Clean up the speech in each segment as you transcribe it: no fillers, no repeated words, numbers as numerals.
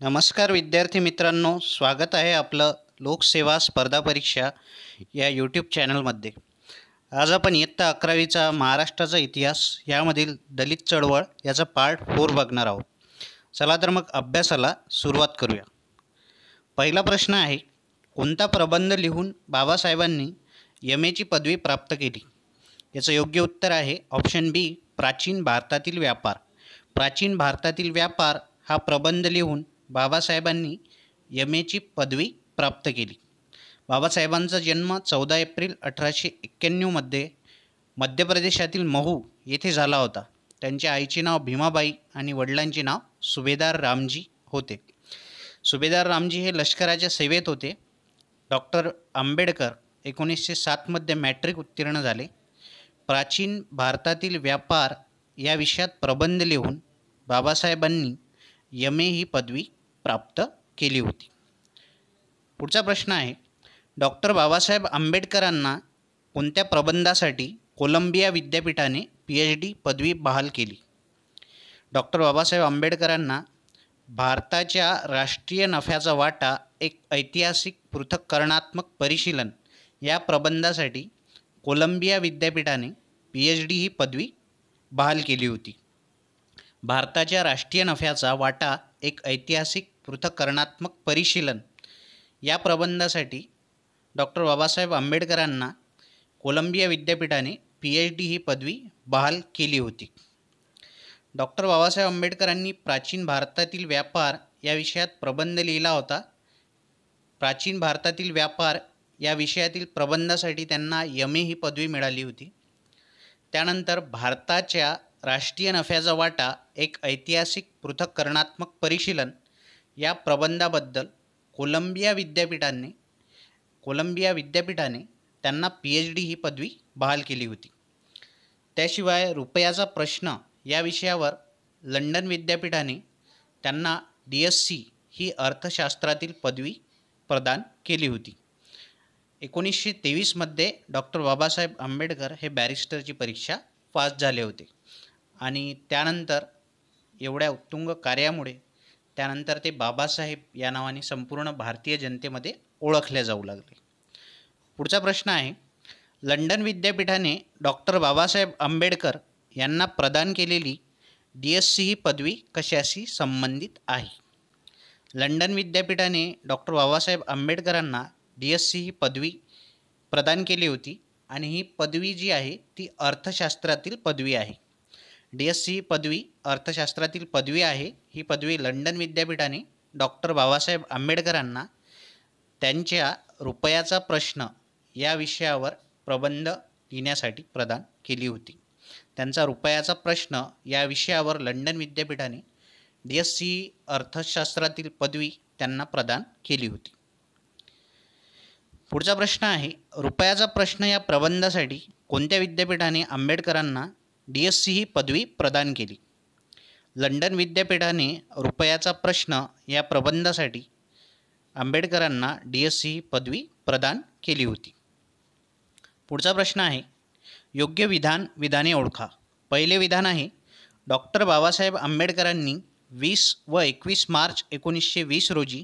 नमस्कार विद्यार्थी मित्रांनो, स्वागत आहे आपलं लोकसेवा स्पर्धा परीक्षा या यूट्यूब चॅनलमध्ये. आज आपण इयत्ता 11वीचा महाराष्ट्राचा इतिहास यामधील दलित चळवळ याचा पार्ट 4 बघणार आहोत. चला तर मग अभ्यासाला सुरुवात करूया. पहिला प्रश्न आहे, कोणता प्रबंध लिहून बाबासाहेबांनी एम.ए.ची पदवी प्राप्त केली? याचं योग्य उत्तर आहे ऑप्शन बी, प्राचीन भारतातील व्यापार. प्राचीन भारतातील व्यापार हा प्रबंध लिहून बाबासाहेबांनी एम.ए.ची पदवी प्राप्त केली. बाबासाहेबांचा जन्म 14 एप्रिल 1891मध्ये मध्य प्रदेशातील महू येथे झाला होता. त्यांच्या आईचे नाव भीमाबाई आणि वडिलांचे नाव सुभेदार रामजी होते. सुभेदार रामजी हे लष्कराच्या सेवेत होते. डॉक्टर आंबेडकर 1907मध्ये मॅट्रिक उत्तीर्ण झाले. प्राचीन भारतातील व्यापार या विषयात प्रबंध लिहून बाबासाहेबांनी एम.ए. ही पदवी प्राप्त केली होती. पुढचा प्रश्न आहे, डॉक्टर बाबासाहेब आंबेडकरांना कोणत्या प्रबंधासाठी कोलंबिया विद्यापीठाने PhD पदवी बहाल केली? डॉक्टर बाबासाहेब आंबेडकरांना भारताच्या राष्ट्रीय नफ्याचा वाटा एक ऐतिहासिक पृथक्करणात्मक परिशीलन या प्रबंधासाठी कोलंबिया विद्यापीठाने PhD ही पदवी बहाल केली होती. भारताच्या राष्ट्रीय नफ्याचा वाटा एक ऐतिहासिक पृथक्करणात्मक परिशीलन या प्रबंधासाठी डॉक्टर बाबासाहेब आंबेडकरांना कोलंबिया विद्यापीठाने PhD ही पदवी बहाल केली होती. डॉक्टर बाबासाहेब आंबेडकरांनी प्राचीन भारतातील व्यापार या विषयात प्रबंध लिहिला होता. प्राचीन भारतातील व्यापार या विषयातील प्रबंधासाठी त्यांना एम.ए. ही पदवी मिळाली होती. त्यानंतर भारताच्या राष्ट्रीय नफ्याचा वाटा एक ऐतिहासिक पृथक्करणात्मक परिशीलन या प्रबंधाबद्दल कोलंबिया विद्यापीठाने त्यांना PhD ही पदवी बहाल केली होती. त्याशिवाय रुपयाचा प्रश्न या विषयावर लंडन विद्यापीठाने त्यांना DSc ही अर्थशास्त्रातील पदवी प्रदान केली होती. 1923मध्ये डॉक्टर बाबासाहेब आंबेडकर हे बॅरिस्टरची परीक्षा पास झाले होते आणि त्यानंतर एवढ्या उत्तुंग कार्यामुळे त्यानंतर ते बाबासाहेब या नावाने संपूर्ण भारतीय जनतेमध्ये ओळखले जाऊ लागले. पुढचा प्रश्न आहे, लंडन विद्यापीठाने डॉक्टर बाबासाहेब आंबेडकर यांना प्रदान केलेली DSc ही पदवी कशाशी संबंधित आहे? लंडन विद्यापीठाने डॉक्टर बाबासाहेब आंबेडकरांना DSc ही पदवी प्रदान केली होती आणि ही पदवी जी आहे ती अर्थशास्त्रातील पदवी आहे. DSc ही पदवी अर्थशास्त्रातील पदवी आहे. ही पदवी लंडन विद्यापीठाने डॉक्टर बाबासाहेब आंबेडकरांना त्यांच्या रुपयाचा प्रश्न या विषयावर प्रबंध लिहिण्यासाठी प्रदान केली होती. त्यांचा रुपयाचा प्रश्न या विषयावर लंडन विद्यापीठाने DSc अर्थशास्त्रातील पदवी त्यांना प्रदान केली होती. पुढचा प्रश्न आहे, रुपयाचा प्रश्न या प्रबंधासाठी कोणत्या विद्यापीठाने आंबेडकरांना DSc ही पदवी प्रदान केली? लंडन विद्यापीठाने रुपयाचा प्रश्न या प्रबंधासाठी आंबेडकरांना DSc ही पदवी प्रदान केली होती. पुढचा प्रश्न आहे, योग्य विधाने ओळखा. पहिले विधान आहे, डॉक्टर बाबासाहेब आंबेडकरांनी 20 व 21 मार्च 1920 रोजी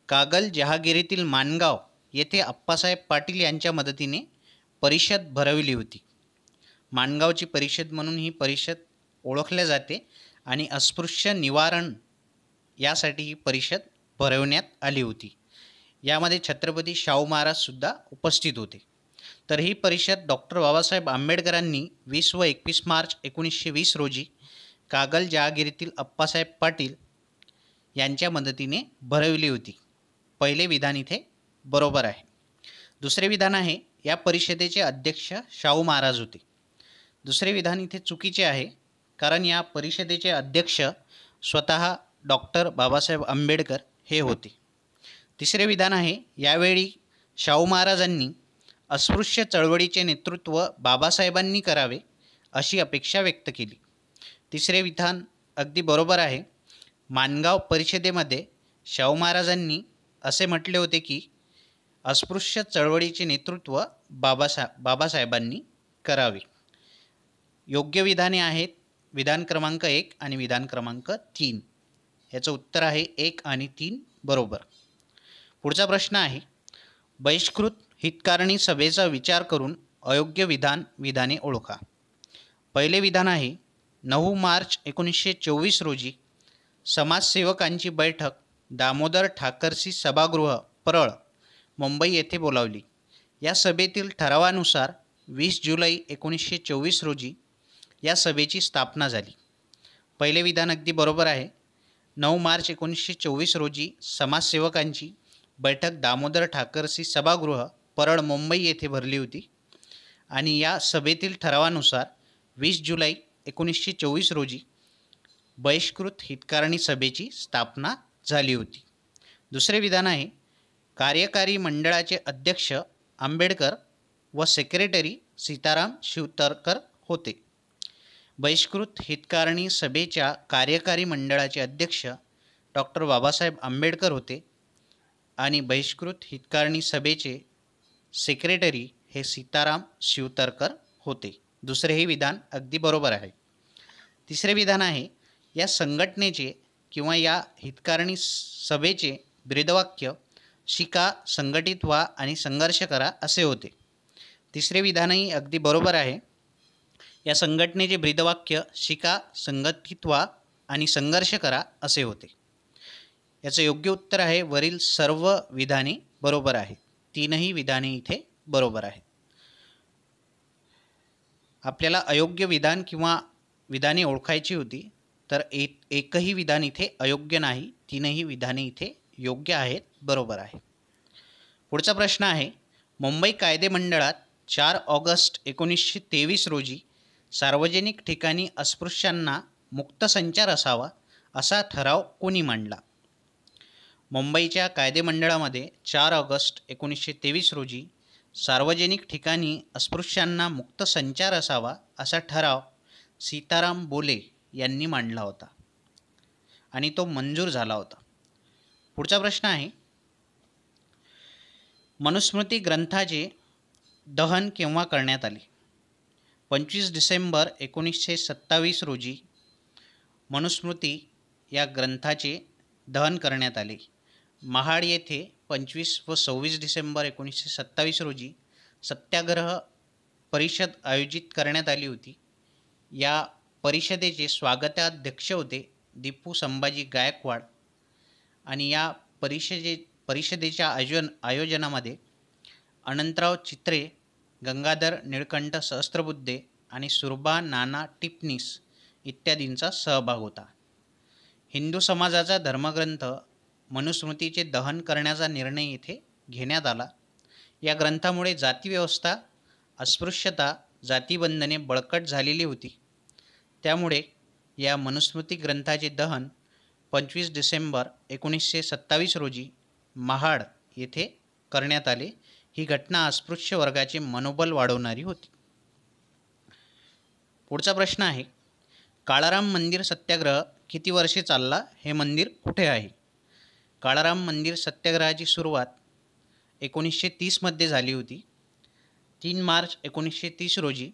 कागल जहागिरीतील माणगाव येथे अप्पासाहेब पाटील यांच्या मदतीने परिषद भरविली होती. माणगावची परिषद म्हणून ही परिषद ओळखल्या जाते आणि अस्पृश्य निवारण यासाठी ही परिषद भरवण्यात आली होती. यामध्ये छत्रपती शाहू महाराजसुद्धा उपस्थित होते. तर ही परिषद डॉक्टर बाबासाहेब आंबेडकरांनी 20 व 21 मार्च 1920 रोजी कागल जहागिरीतील अप्पासाहेब पाटील यांच्या मदतीने भरवली होती. पहिले विधान इथे बरोबर आहे. दुसरे विधान आहे, या परिषदेचे अध्यक्ष शाहू महाराज होते. दुसरे विधान इथे चुकीचे आहे, कारण या परिषदेचे अध्यक्ष स्वतः डॉक्टर बाबासाहेब आंबेडकर हे होते. तिसरे विधान आहे, यावेळी शाहू महाराजांनी अस्पृश्य चळवळीचे नेतृत्व बाबासाहेबांनी करावे अशी अपेक्षा व्यक्त केली. तिसरे विधान अगदी बरोबर आहे. माणगाव परिषदेमध्ये शाहू महाराजांनी असे म्हटले होते की अस्पृश्य चळवळीचे नेतृत्व बाबासाहेबांनी करावे. योग्य विधाने आहेत विधान क्रमांक 1 आणि विधान क्रमांक 3. याचं उत्तर आहे 1 आणि 3 बरोबर. पुढचा प्रश्न आहे, बहिष्कृत हितकारणी सभेचा विचार करून अयोग्य विधाने ओळखा. पहिले विधान आहे, 9 मार्च 1924 रोजी समाजसेवकांची बैठक दामोदर ठाकरसी सभागृह परळ मुंबई येथे बोलावली. या सभेतील ठरावानुसार 20 जुलै 1924 रोजी या सभेची स्थापना झाली. पहिले विधान अगदी बरोबर आहे. 9 मार्च 1924 रोजी समाजसेवकांची बैठक दामोदर ठाकरसी सभागृह परळ मुंबई येथे भरली होती आणि या सभेतील ठरावानुसार 20 जुलै 1924 रोजी बहिष्कृत हितकारणी सभेची स्थापना झाली होती. दुसरे विधान आहे, कार्यकारी मंडळाचे अध्यक्ष आंबेडकर व सेक्रेटरी सीताराम शिवतरकर होते. बहिष्कृत हितकारणी सभेच्या कार्यकारी मंडळाचे अध्यक्ष डॉक्टर बाबासाहेब आंबेडकर होते आणि बहिष्कृत हितकारणी सभेचे सेक्रेटरी हे सीताराम शिवतरकर होते. दुसरेही विधान अगदी बरोबर आहे. तिसरे विधान आहे, या संघटनेचे किंवा या हितकारणी सभेचे ब्रीदवाक्य शिका, संघटित व्हा आणि संघर्ष करा असे होते. तिसरे विधानही अगदी बरोबर आहे. या संघटनेचे ब्रीदवाक्य शिका, संघटित व्हा आणि संघर्ष करा असे होते. याचं योग्य उत्तर आहे वरील सर्व विधाने बरोबर आहेत. तीनही विधाने इथे बरोबर आहेत. आपल्याला अयोग्य विधान किंवा विधाने ओळखायची होती, तर एकही विधान इथे अयोग्य नाही. तीनही विधाने इथे योग्य आहेत, बरोबर आहे. पुढचा प्रश्न आहे, मुंबई कायदे मंडळात 4 ऑगस्ट 1923 रोजी सार्वजनिक ठिकाणी अस्पृश्यांना मुक्त संचार असावा असा ठराव कोणी मांडला? मुंबईच्या कायदे मंडळामध्ये 4 ऑगस्ट 1923 रोजी सार्वजनिक ठिकाणी अस्पृश्यांना मुक्त संचार असावा असा ठराव सीताराम बोले यांनी मांडला होता आणि तो मंजूर झाला होता. पुढचा प्रश्न आहे, मनुस्मृती ग्रंथाचे दहन केव्हा करण्यात आले? 25 डिसेंबर 1927 रोजी मनुस्मृती या ग्रंथाचे दहन करण्यात आले. महाड येथे 25 व 26 डिसेंबर 1927 रोजी सत्याग्रह परिषद आयोजित करण्यात आली होती. या परिषदेचे स्वागताध्यक्ष होते दीपू संभाजी गायकवाड आणि या परिषदेच्या आयोजनामध्ये अनंतराव चित्रे, गंगाधर निळकंठ सहस्त्रबुद्धे आणि सुरभा नाना टिपणीस इत्यादींचा सहभाग होता. हिंदू समाजाचा धर्मग्रंथ मनुस्मृतीचे दहन करण्याचा निर्णय येथे घेण्यात आला. या ग्रंथामुळे जातीव्यवस्था, अस्पृश्यता, जातीबंधने बळकट झालेली होती. त्यामुळे या मनुस्मृती ग्रंथाचे दहन 25 डिसेंबर 1927 रोजी महाड येथे करण्यात आले. ही घटना अस्पृश्य वर्गाचे मनोबल वाढवणारी होती. पुढचा प्रश्न आहे, काळाराम मंदिर सत्याग्रह किती वर्षे चालला? हे मंदिर कुठे आहे? काळाराम मंदिर सत्याग्रहाची सुरुवात 1930 मध्ये झाली होती. 3 मार्च 1930 रोजी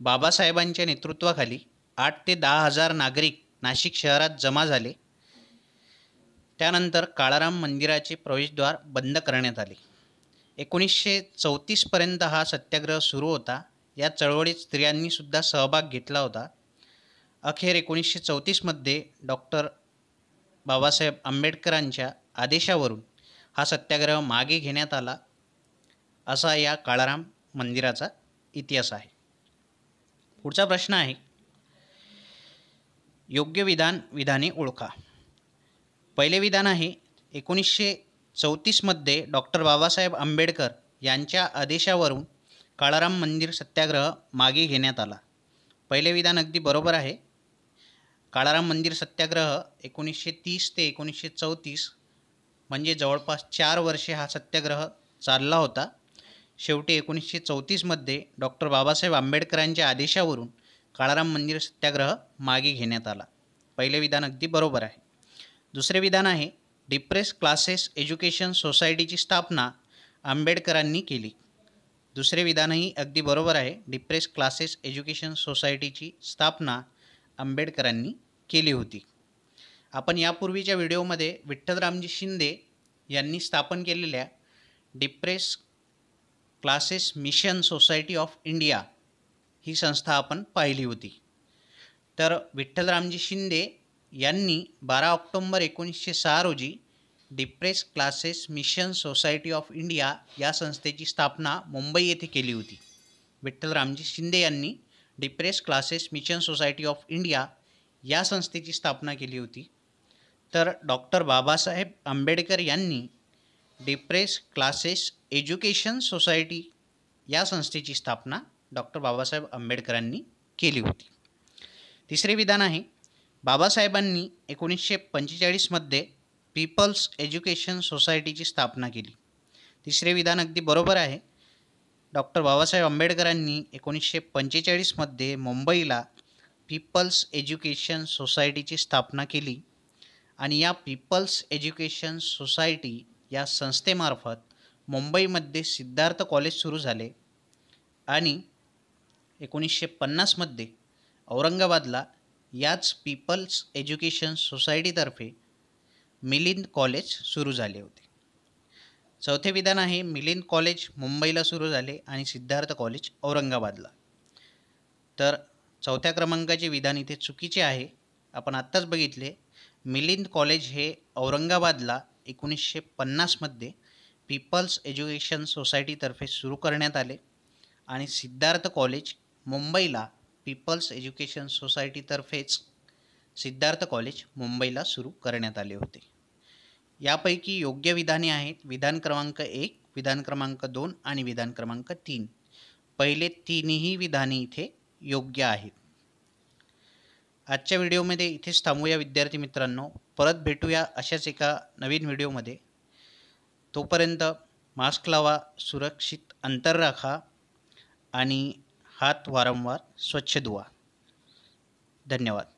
बाबासाहेबांच्या नेतृत्वाखाली 8 ते 10 हजार नागरिक नाशिक शहरात जमा झाले. त्यानंतर काळाराम मंदिराचे प्रवेशद्वार बंद करण्यात आले. 1934 पर्यंत हा सत्याग्रह सुरू होता. या चळवळीत स्त्रियांनी सुद्धा सहभाग घेतला होता. अखेर 1934 मध्ये डॉक्टर बाबासाहेब आंबेडकरांच्या आदेशावरून हा सत्याग्रह मागे घेण्यात आला. असा या काळाराम मंदिराचा इतिहास आहे. पुढचा प्रश्न आहे, योग्य विधाने ओळखा. पहिले विधान आहे, 1934 मध्ये डॉक्टर बाबासाहेब आंबेडकर यांच्या आदेशावरून काळाराम मंदिर सत्याग्रह मागे घेण्यात आला. पहिले विधान अगदी बरोबर आहे. काळाराम मंदिर सत्याग्रह 1930 ते 1934 म्हणजे जवळपास 4 वर्षे हा सत्याग्रह चालला होता. शेवटी 1934 मध्ये डॉक्टर बाबासाहेब आंबेडकरांच्या आदेशावरून काळाराम मंदिर सत्याग्रह मागे घेण्यात आला. पहिले विधान अगदी बरोबर आहे. दुसरे विधान आहे, डिप्रेस क्लासेस एज्युकेशन सोसायटीची स्थापना आंबेडकरांनी केली. दुसरे विधानही अगदी बरोबर आहे. डिप्रेस क्लासेस एज्युकेशन सोसायटीची स्थापना आंबेडकरांनी केली होती. आपण यापूर्वीच्या व्हिडिओमध्ये विठ्ठलरामजी शिंदे यांनी स्थापन केलेल्या depressed classes mission society of India ही संस्था आपण पाहिली होती। तर विठ्ठलरामजी शिंदे यांनी 12 ऑक्टोबर 1906 रोजी depress classes mission society of India या संस्थेची स्थापना मुंबई येथे केली होती। विठ्ठलरामजी शिंदे यांनी depress classes mission society of India या संस्थेची स्थापना केली होती। तर डॉक्टर बाबासाहेब आंबेडकर यांनी डिप्रेस क्लासेस एज्युकेशन सोसायटी या संस्थेची स्थापना डॉक्टर बाबासाहेब आंबेडकरांनी केली होती। तिसरे विधान आहे, बाबासाहेबांनी 1945 मध्ये पीपल्स एज्युकेशन सोसायटीची स्थापना केली। तिसरे विधान अगदी बरोबर आहे। डॉक्टर बाबासाहेब आंबेडकरांनी 1945 मध्ये मुंबईला पीपल्स एज्युकेशन सोसायटीची स्थापना केली आणि या पीपल्स एज्युकेशन सोसायटी या संस्थेमार्फत मुंबईमध्ये सिद्धार्थ कॉलेज सुरू झाले आणि 1950 मध्ये औरंगाबादला याच पीपल्स एज्युकेशन सोसायटीतर्फे मिलिंद कॉलेज सुरू झाले होते। चौथे विधान आहे, मिलिंद कॉलेज मुंबईला सुरू झाले आणि सिद्धार्थ कॉलेज औरंगाबादला। तर चौथ्या क्रमांकाचे विधान इथे चुकीचे आहे। आपण आत्ताच बघितले, मिलिंद कॉलेज हे औरंगाबादला 1950 मध्ये पीपल्स एज्युकेशन सोसायटीतर्फे सुरू करण्यात आले आणि सिद्धार्थ कॉलेज मुंबईला पीपल्स एज्युकेशन सोसायटीतर्फेच सिद्धार्थ कॉलेज मुंबईला सुरू करण्यात आले होते। यापैकी योग्य विधाने आहेत विधान क्रमांक 1, विधान क्रमांक 2 आणि विधान क्रमांक 3। पहिले तीनही विधाने इथे योग्य आहेत। आजच्या व्हिडिओमध्ये इथेच थांबूया विद्यार्थी मित्रांनो। परत भेटूया अशाच एका नवीन व्हिडिओमध्ये। तोपर्यंत मास्क लावा, सुरक्षित अंतर राखा आणि हात वारंवार स्वच्छ धुवा। धन्यवाद।